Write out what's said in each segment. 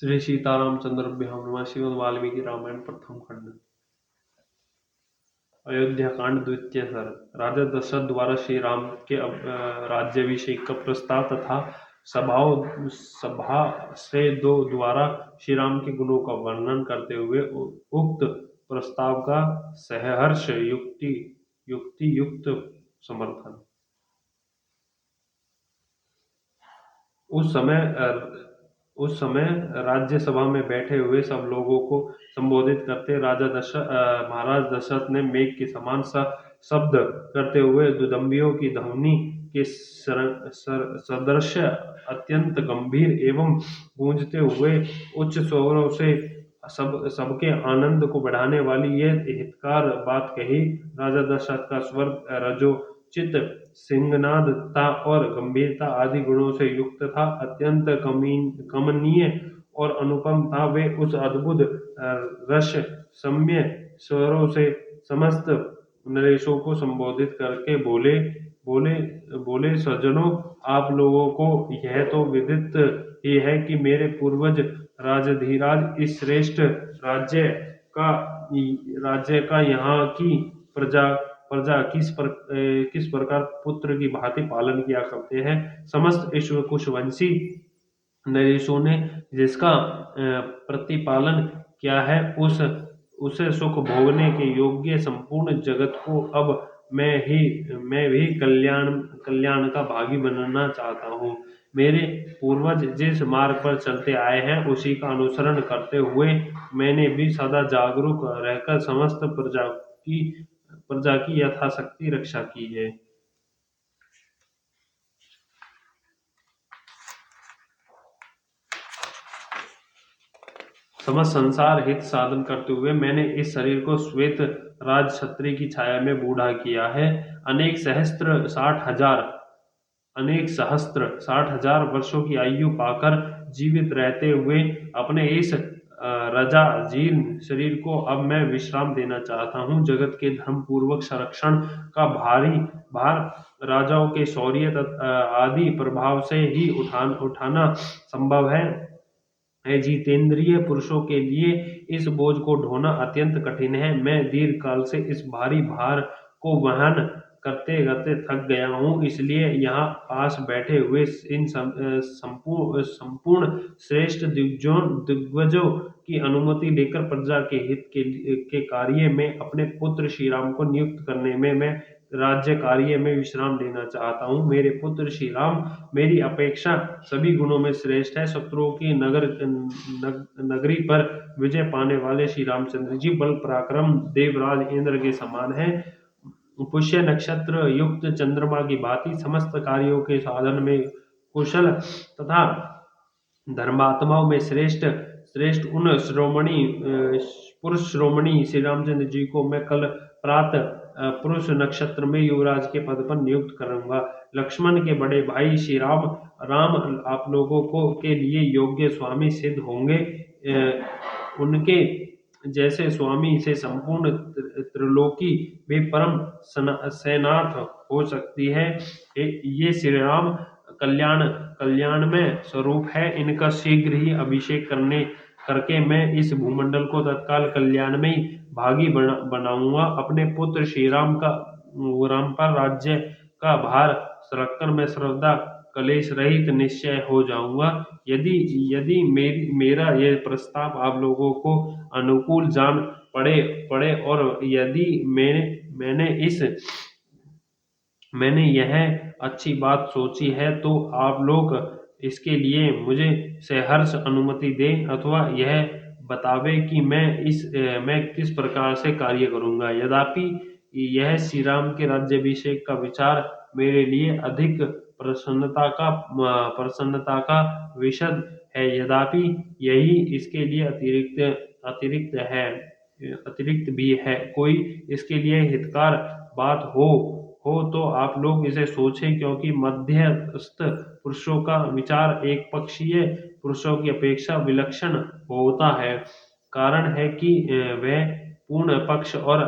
श्री सीतारामचंद्राभ्याम नमः। श्रीमद् वाल्मीकि रामायण प्रथम खंड। अयोध्या कांड द्वितीय सर्ग। राजा दशरथ द्वारा श्री राम के राज्याभिषेक का प्रस्ताव तथा सभासदों द्वारा श्री राम के गुणों का वर्णन करते हुए उक्त प्रस्ताव का सहर्ष युक्ति युक्त समर्थन। उस समय राज्यसभा में बैठे हुए सब लोगों को संबोधित करते महाराज दशरथ ने मेघ के समान शब्द करते हुए दुदंबियों की ध्वनि के सदृश अत्यंत गंभीर एवं गूंजते हुए उच्च स्वरों से सबके आनंद को बढ़ाने वाली यह हितकार बात कही। राजा दशरथ का स्वर रजोचित सिंहनादता और गंभीरता आदि गुणों से युक्त था, अत्यंत कमनीय और अनुपम था। वे उस अद्भुत रस सम्य स्वरों से समस्त नरेशों को संबोधित करके बोले बोले बोले सज्जनों, आप लोगों को यह तो विदित ही है कि मेरे पूर्वज राजधिराज इस श्रेष्ठ राज्य का यहाँ की प्रजा किस प्रकार पुत्र की भांति पालन किया करते हैं। समस्त कुशवंशी नरेशों ने जिसका प्रतिपालन किया है, उसे सुख भोगने के योग्य संपूर्ण जगत को अब मैं भी कल्याण का भागी बनना चाहता हूँ। मेरे पूर्वज जिस मार्ग पर चलते आए हैं, उसी का अनुसरण करते हुए मैंने भी सदा जागरूक रहकर समस्त प्रजा की यथाशक्ति रक्षा की है। समस्त संसार हित साधन करते हुए मैंने इस शरीर को श्वेत राज छत्री की छाया में बूढ़ा किया है। अनेक सहस्त्र 60,000 वर्षों की आयु पाकर जीवित रहते हुए अपने इस रजा जीर्ण शरीर को अब मैं विश्राम देना चाहता हूँ। जगत के धर्म पूर्वक संरक्षण का भारी भार राजाओं के शौर्य आदि प्रभाव से ही उठाना संभव है। जितेंद्रिय पुरुषों के लिए इस बोझ को ढोना अत्यंत कठिन है। मैं दीर्घ काल से इस भारी भार को वहन करते करते थक गया हूँ, इसलिए यहाँ पास बैठे हुए इन संपूर्ण श्रेष्ठ दिग्गजों की अनुमति लेकर प्रजा के हित के कार्य में अपने पुत्र श्री राम को नियुक्त करने में मैं राज्य कार्य में विश्राम लेना चाहता हूँ। मेरे पुत्र श्री राम मेरी अपेक्षा सभी गुणों में श्रेष्ठ है। शत्रुओं की नगरी पर विजय पाने वाले श्री रामचंद्र जी बल पराक्रम देवराज इंद्र के समान है। पुष्य नक्षत्र युक्त चंद्रमा की भांति समस्त कार्यों के साधन में कुशल तथा धर्मात्माओं में श्रेष्ठ उन पुरुष श्रोमणी श्री रामचंद्र जी को मैं कल प्रातः पुरुष नक्षत्र में युवराज के पद पर नियुक्त करूंगा। लक्ष्मण के बड़े भाई श्री राम आप लोगों को के लिए योग्य स्वामी सिद्ध होंगे। उनके जैसे स्वामी से संपूर्ण त्रिलोकी भी परम सेनाथ हो सकती है। ये श्री राम कल्याण में स्वरूप है। इनका शीघ्र ही अभिषेक करके मैं इस भूमंडल को तत्काल कल्याण में ही भागी बनाऊंगा। अपने पुत्र श्री राम पर राज्य का भार रखकर मैं सर्वदा कलेश रहित निश्चय हो जाऊंगा। यदि मेरा यह प्रस्ताव आप लोगों को अनुकूल जान पड़े और यदि मैंने यह अच्छी बात सोची है, तो आप लोग इसके लिए मुझे सहर्ष अनुमति दें अथवा यह बतावे कि मैं किस प्रकार से कार्य करूंगा। यद्यपि यह श्री राम के राज्याभिषेक का विचार मेरे लिए अधिक प्रसन्नता का विषय है, यद्यपि यही इसके लिए अतिरिक्त भी है। कोई इसके लिए हितकार बात हो तो आप लोग इसे सोचें, क्योंकि मध्यस्थ पुरुषों का विचार एक पक्षीय पुरुषों की अपेक्षा विलक्षण होता है। कारण है कि वह पूर्ण पक्ष और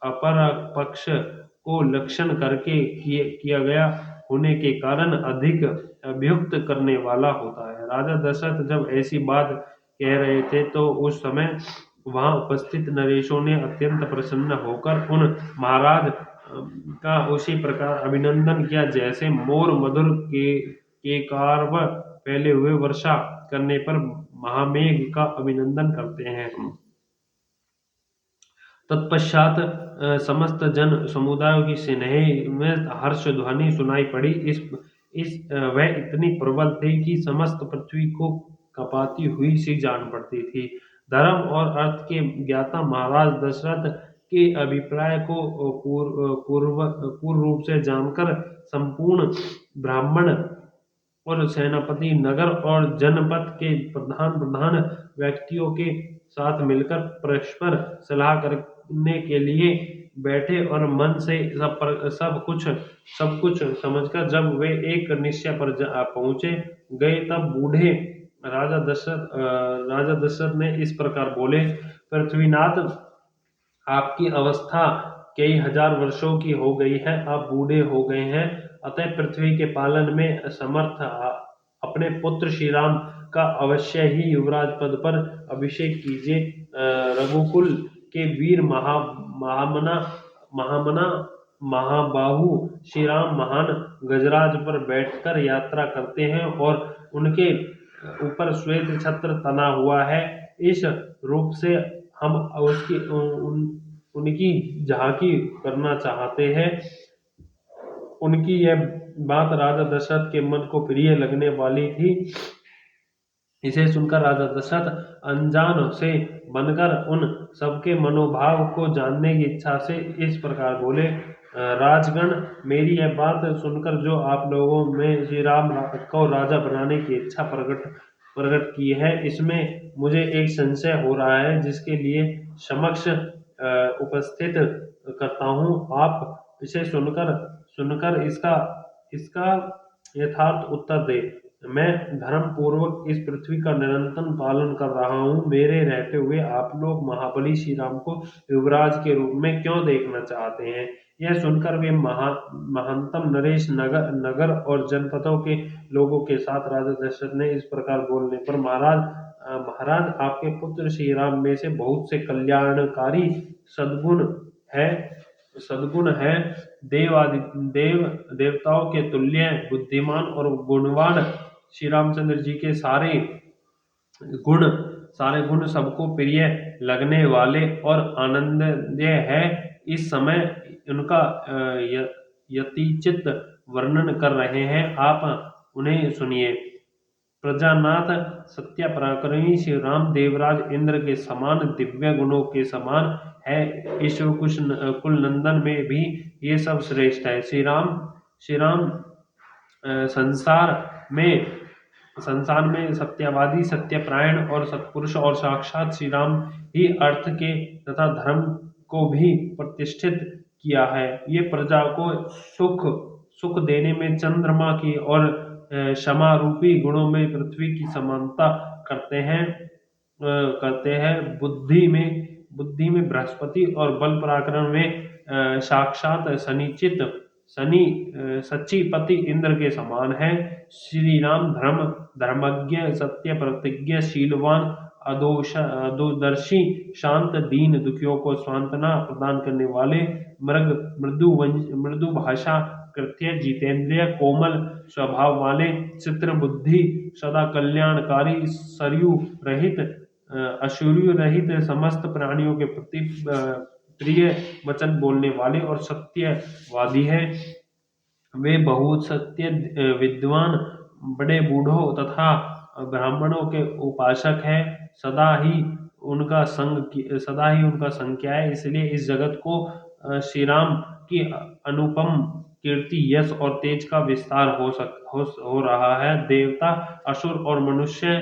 अपर पक्ष को लक्षण करके किया गया होने के कारण अधिक अभियुक्त करने वाला होता है। राजा दशरथ जब ऐसी बात कह रहे थे, तो उस समय वहां उपस्थित नरेशों ने अत्यंत प्रसन्न होकर उन महाराज का उसी प्रकार अभिनंदन किया जैसे मोर मधुर के कारव फैले हुए वर्षा करने पर महामेघ का अभिनंदन करते हैं। तत्पश्चात समस्त जन समुदायों की स्नेह में हर्ष ध्वनि सुनाई पड़ी। वह इतनी प्रबल थी कि समस्त पृथ्वी को कपाती हुई सी जान पड़ती थी। धर्म और अर्थ के ज्ञाता महाराज दशरथ के अभिप्राय को पूर्ण रूप से जानकर संपूर्ण ब्राह्मण और सेनापति नगर और जनपद के प्रधान प्रधान व्यक्तियों के साथ मिलकर परस्पर सलाह करने के लिए बैठे और मन से सब कुछ समझकर जब वे एक निश्चय पर पहुंचे गए, तब बूढ़े राजा दशरथ ने इस प्रकार बोले, पृथ्वीनाथ, आपकी अवस्था कई हजार वर्षों की हो गई है, आप बूढ़े हो गए हैं, अतः पृथ्वी के पालन में समर्थ अपने पुत्र श्री राम का अवश्य ही युवराज पद पर अभिषेक कीजिए। रघुकुल के वीर महामना महामना महाबाहु श्री राम महान गजराज पर बैठकर यात्रा करते हैं और उनके ऊपर श्वेत छत्र तना हुआ है। इस रूप से हम उनकी झांकी करना चाहते हैं। उनकी यह बात राजा दशरथ के मन को प्रिय लगने वाली थी। इसे सुनकर राजा दशरथ अनजान से बनकर उन सबके मनोभाव को जानने की इच्छा से इस प्रकार बोले, राजगण, मेरी यह बात सुनकर जो आप लोगों में श्री राम को राजा बनाने की इच्छा प्रकट की है, इसमें मुझे एक संशय हो रहा है, जिसके लिए समक्ष उपस्थित करता हूँ। आप इसे सुनकर सुनकर इसका इसका यथार्थ उत्तर दे। मैं धर्म पूर्वक इस पृथ्वी का निरंतर पालन कर रहा हूँ। मेरे रहते हुए आप लोग महाबली श्री राम को युवराज के रूप में क्यों देखना चाहते हैं? यह सुनकर वे महानतम नरेश नगर और जनपदों के लोगों के साथ राजा दशरथ ने इस प्रकार बोलने पर, महाराज, आपके पुत्र श्री राम में से बहुत से कल्याणकारी सद्गुण है देवताओं के तुल्य बुद्धिमान और गुणवान श्री रामचंद्र जी के गुण सारे गुण सबको प्रिय लगने वाले और आनंदमय है। इस समय उनका यतिचित वर्णन कर रहे हैं, आप उन्हें सुनिए। प्रजानाथ सत्य पराक्रमी श्री राम देवराज इंद्र के समान दिव्य गुणों के समान है। ईश्वर कुल नंदन में भी ये सब श्रेष्ठ है। श्री राम संसार में सत्यवादी, सत्यपरायण और सत्पुरुष और साक्षात श्री राम ही अर्थ के तथा धर्म को भी प्रतिष्ठित किया है। ये प्रजा को सुख देने में चंद्रमा की और क्षमा रूपी गुणों में पृथ्वी की समानता करते हैं। बुद्धि में बृहस्पति और बल पराक्रम में साक्षात सच्चिपति इंद्र के समान है। श्री राम धर्मज्ञ, सत्य प्रतिज्ञ, शीलवान, अदोदर्शी, शांत, दीन दुखियों को सांत्वना प्रदान करने वाले, मृदु भाषा, कृत्य, जितेंद्रिय, कोमल स्वभाव वाले, चित्र बुद्धि, सदा कल्याणकारी, असूर्य रहित, समस्त प्राणियों के प्रति प्रिय वचन बोलने वाले और सत्यवादी है। वे बहुत सत्य विद्वान, बड़े बूढ़ों तथा ब्राह्मणों के उपासक हैं। सदा ही उनका संग किया है। इसलिए इस जगत को श्री राम की अनुपम कीर्ति, यश और तेज का विस्तार हो रहा है। देवता, असुर और मनुष्य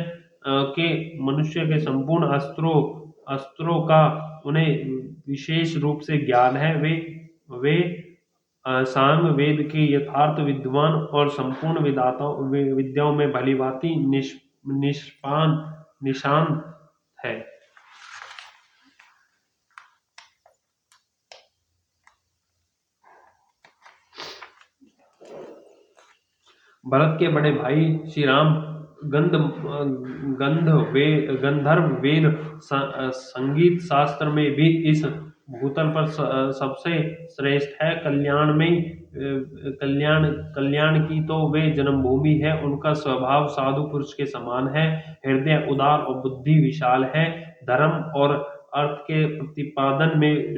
के संपूर्ण अस्त्रों का उन्हें विशेष रूप से ज्ञान है। वे सांग वेद के यथार्थ विद्वान और संपूर्ण विद्याओं में भलीभांति निशान है। भरत के बड़े भाई श्री राम गंध गंध वे गंधर्व वेद संगीत शास्त्र में भी इस भूतल पर सबसे श्रेष्ठ है। कल्याण की तो वे जन्मभूमि है। उनका स्वभाव साधु पुरुष के समान है। हृदय उदार और बुद्धि विशाल है। धर्म और अर्थ के प्रतिपादन में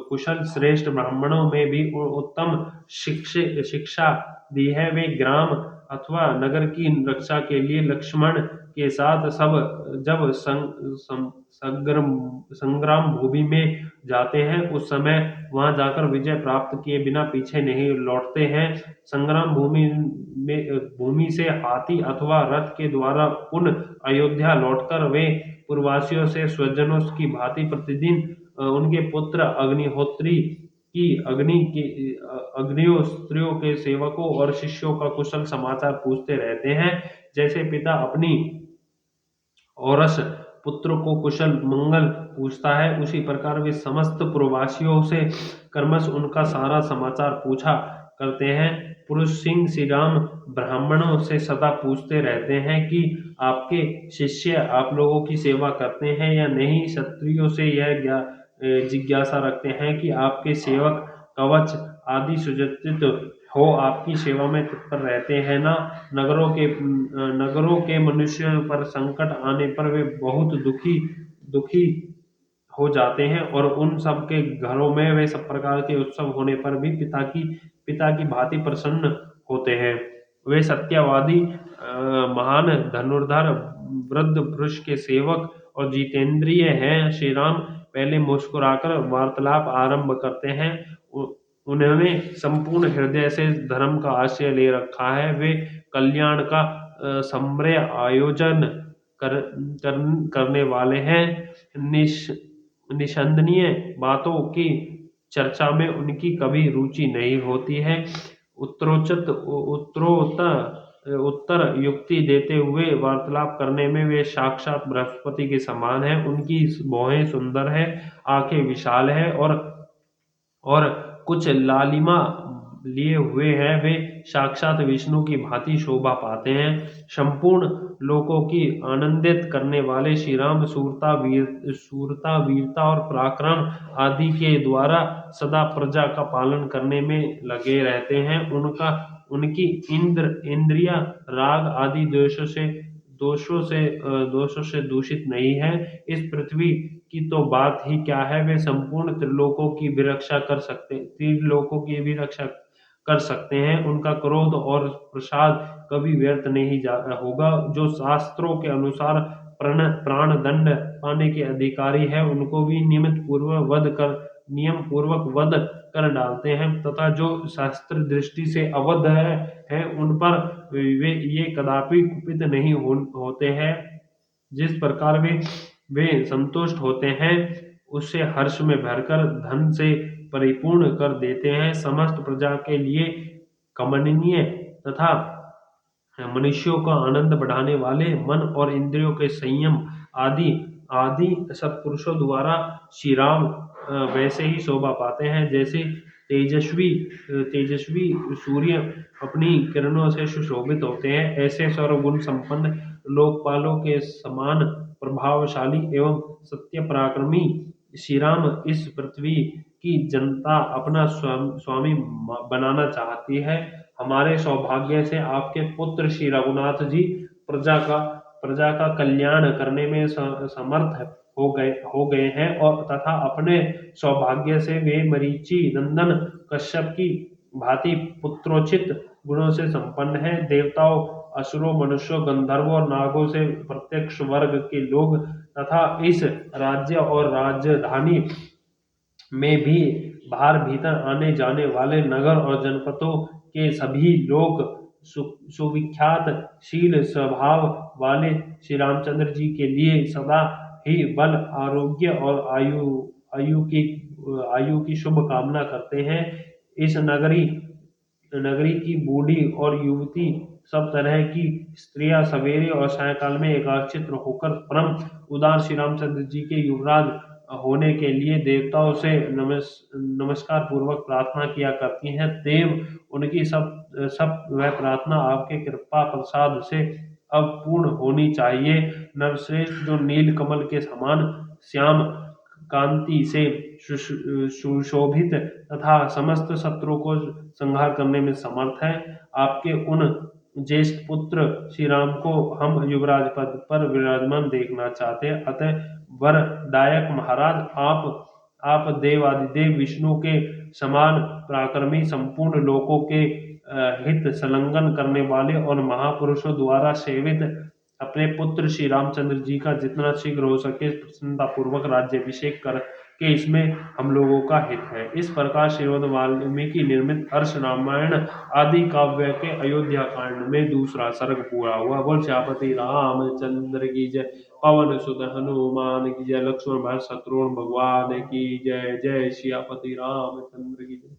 कुशल, श्रेष्ठ ब्राह्मणों में भी उत्तम शिक्षा दी है। वे ग्राम अथवा नगर की रक्षा के लिए लक्ष्मण के साथ सब जब संग्राम भूमि में जाते हैं, उस समय वहां जाकर विजय प्राप्त किए बिना पीछे नहीं लौटते हैं। संग्राम भूमि से हाथी अथवा रथ के द्वारा पुनः अयोध्या लौटकर वे पूर्ववासियों से स्वजनों की भांति प्रतिदिन उनके पुत्र अग्निहोत्री की अग्निहोत्रियों के सेवकों और शिष्यों का कुशल समाचार पूछते रहते हैं। जैसे पिता अपनी औरस पुत्र को कुशल मंगल पूछता है, उसी प्रकार वे समस्त प्रवासियों से क्रमश उनका सारा समाचार पूछा करते हैं। पुरुष सिंह श्री राम ब्राह्मणों से सदा पूछते रहते हैं कि आपके शिष्य आप लोगों की सेवा करते हैं या नहीं। क्षत्रियों से यह जिज्ञासा रखते हैं कि आपके सेवक कवच आदि सुसज्जित हो आपकी सेवा में तत्पर रहते हैं ना। नगरों के मनुष्यों पर संकट आने पर वे बहुत दुखी दुखी हो जाते हैं और उन सब के घरों में वे सब प्रकार के उत्सव होने पर भी पिता की भांति प्रसन्न होते हैं। वे सत्यवादी महान धनुर्धर वृद्ध पुरुष के सेवक और जितेंद्रिय हैं। श्री राम पहले मुस्कुराकर वार्तालाप आरंभ करते हैं। उन्होंने संपूर्ण हृदय से धर्म का आश्रय ले रखा है। वे कल्याण का सम्य आयोजन करने वाले हैं। निसंदेह बातों की चर्चा में उनकी कभी रुचि नहीं होती है। उत्तर युक्ति देते हुए वार्तालाप करने में वे साक्षात बृहस्पति के समान हैं। उनकी भौहें सुंदर है, आंखें विशाल है और कुछ लालिमा लिए हुए हैं। वे साक्षात विष्णु की भांति शोभा पाते हैं। संपूर्ण लोगों की आनंदित करने वाले श्री राम शूरता वीरता और पराक्रम आदि के द्वारा सदा प्रजा का पालन करने में लगे रहते हैं। उनकी इंद्रिया राग आदि दोषों से दूषित नहीं है। इस पृथ्वी की तो बात ही क्या है। वे संपूर्ण त्रिलोकों की भी रक्षा कर सकते हैं। उनका क्रोध और प्रसाद कभी व्यर्थ नहीं होगा। जो शास्त्रों के अनुसार प्राण दंड पाने के अधिकारी है, उनको भी नियम पूर्वक वध कर डालते हैं तथा जो शास्त्र दृष्टि से अवध है उन पर ये कदापि कुपित नहीं होते हैं। जिस प्रकार वे संतुष्ट होते हैं, उससे हर्ष में भरकर धन से परिपूर्ण कर देते हैं। समस्त प्रजा के लिए कमनीय तथा मनुष्यों का आनंद बढ़ाने वाले मन और इंद्रियों के संयम आदि आदि सत्पुरुषों द्वारा श्री राम वैसे ही शोभा पाते हैं जैसे तेजस्वी सूर्य अपनी किरणों से सुशोभित होते हैं। ऐसे सर्वगुण संपन्न लोकपालों के समान प्रभावशाली एवं सत्य पराक्रमी श्री राम इस पृथ्वी की जनता अपना स्वामी बनाना चाहती है। हमारे सौभाग्य से आपके पुत्र श्री रघुनाथ जी प्रजा का कल्याण करने में समर्थ हो गए हैं और तथा अपने सौभाग्य से वे मरीचि नंदन कश्यप की भांति पुत्रोचित गुणों से संपन्न है। देवताओं, असुरों, मनुष्यों, गंधर्वों और नागों से प्रत्यक्ष वर्ग के लोग तथा इस राज्य और राजधानी में भी बाहर भीतर आने जाने वाले नगर और जनपदों के सभी लोग सुविख्यात शील स्वभाव वाले श्री रामचंद्र जी के लिए सदा ही बल, आरोग्य और आयु की शुभ कामना करते हैं। इस नगरी की बूढ़ी और युवती सब तरह की स्त्रियां सवेरे और सायंकाल में एकाग्रचित्त होकर परम उदार श्री रामचंद्र जी के युवराज होने के लिए देवताओं से नमस्कार पूर्वक प्रार्थना किया करती हैं। देव उनकी सब वह प्रार्थना आपके कृपा प्रसाद से अब पूर्ण होनी चाहिए। नरश्रेष्ठ जो नील कमल के समान श्याम कांति से सुशोभित तथा समस्त शत्रु को संहार करने में समर्थ है, आपके उन ज्येष्ठ पुत्र श्री राम को हम युवराज पद पर विराजमान देखना चाहते हैं। अतः वरदायक महाराज, आप देवादिदेव विष्णु के समान पराक्रमी, संपूर्ण लोकों के हित संलग्न करने वाले और महापुरुषों द्वारा सेवित अपने पुत्र श्री रामचंद्र जी का जितना शीघ्र हो सके प्रसन्नता पूर्वक राज्यभिषेक करके इसमें हम लोगों का हित है। इस प्रकार श्रीमद् वाल्मीकि निर्मित हर्ष रामायण आदि काव्य के अयोध्या कांड में दूसरा सर्ग पूरा हुआ। बोल श्यापति रामचंद्र की जय। पवन सुत हनुमान की जय। लक्ष्मण भरत शत्रुघ्न भगवान की जय। जय श्यापति रामचंद्र की जय।